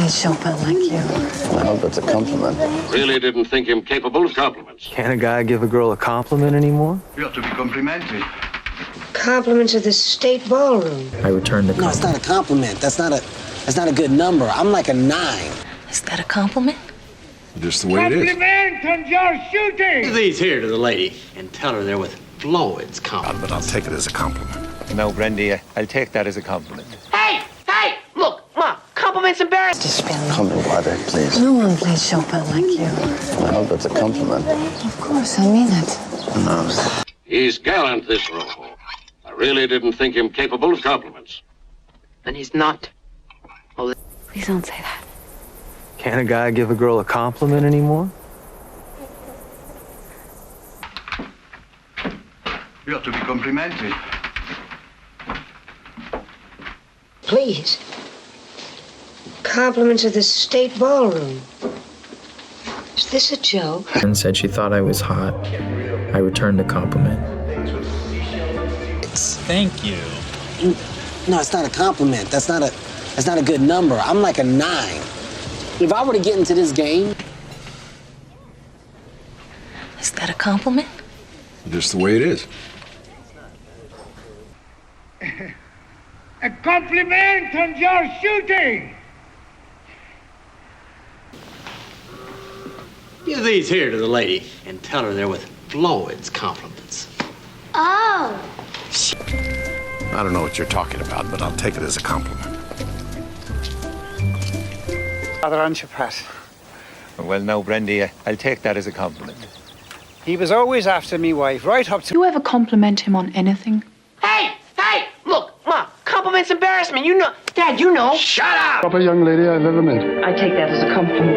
plays Chopin like you. I hope it's a compliment. Really didn't think him capable of compliments. Can't a guy give a girl a compliment anymore? You have to be complimented. Compliments of the state ballroom. I returned the No, it's not a compliment. That's not a good number. I'm like a 9. Is that a compliment? Just the way it is. Compliment on your shooting! Give these here to the lady and tell her they're with Floyd's compliment. But I'll take it as a compliment. No, Brendy, I'll take that as a compliment. Hey! Look, Ma, compliment's embarrassing. Just spin. Call me water, please. No one plays Chopin like you. I hope it's a compliment. Of course, I mean it. Who knows? He's gallant, this Rojo. I really didn't think him capable of compliments. And he's not. Please don't say that. Can't a guy give a girl a compliment anymore? You have to be complimented. Please. Compliments of the state ballroom. Is this a joke? And said she thought I was hot. I returned the compliment. Thank you. No, it's not a compliment. That's not a good number. I'm like a 9. If I were to get into this game... Is that a compliment? Just the way it is. A compliment on your shooting! Give these here to the lady and tell her they're with Floyd's compliments. Oh! I don't know what you're talking about, but I'll take it as a compliment. Father Antipas. Well, no, Brendy, I'll take that as a compliment. He was always after me wife, right up to... Do you ever compliment him on anything? Hey! Look, Ma, compliment's embarrassment. You know. Dad, you know. Shut up! Proper young lady I've ever met. I take that as a compliment.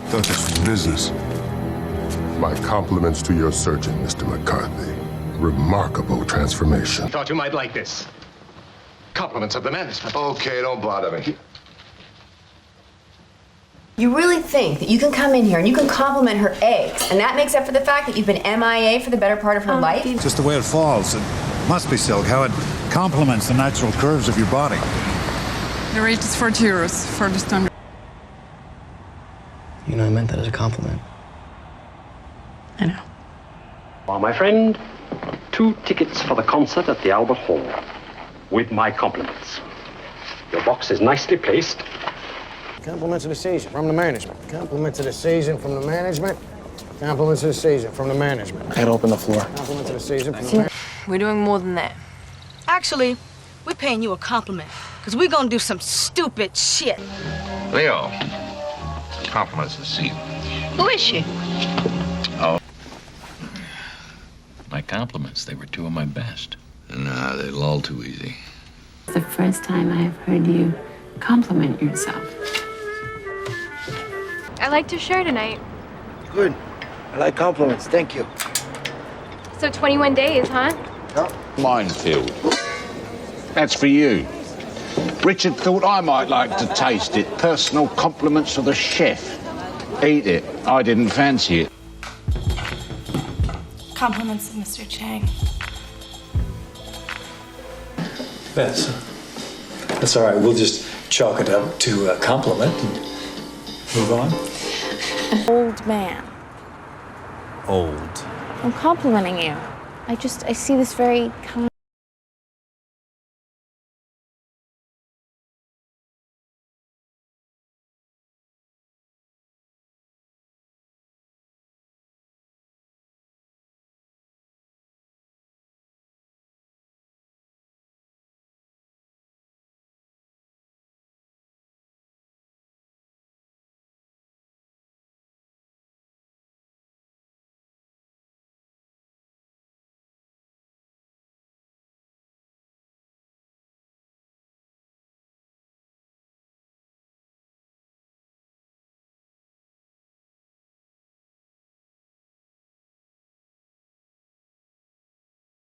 Thought this was business. My compliments to your surgeon, Mr. McCarthy. Remarkable transformation. Thought you might like this. Compliments of the management. Okay, don't bother me. You really think that you can come in here and you can compliment her eggs, and that makes up for the fact that you've been MIA for the better part of her life? Just the way it falls. It must be silk, how it complements the natural curves of your body. The rate is 40 euros for this time. You know, I meant that as a compliment. I know. Well, my friend, 2 tickets for the concert at the Albert Hall. With my compliments. Your box is nicely placed. Compliments of the season from the management. Compliments of the season from the management. Compliments of the season from the management. I gotta open the floor. Compliments of the season from the management. We're doing more than that. Actually, we're paying you a compliment, because we're gonna do some stupid shit. Leo, compliments of the season. Who is she? Oh. My compliments, they were 2 of my best. Nah, they lull too easy. It's the first time I have heard you compliment yourself. I liked your shirt tonight. Good. I like compliments. Thank you. So 21 days, huh? Minefield. That's for you. Richard thought I might like to taste it. Personal compliments of the chef. Eat it. I didn't fancy it. Compliments of Mr. Chang. That's all right. We'll just chalk it up to a compliment and move on. Old man. Old. I'm complimenting you. I see this very kind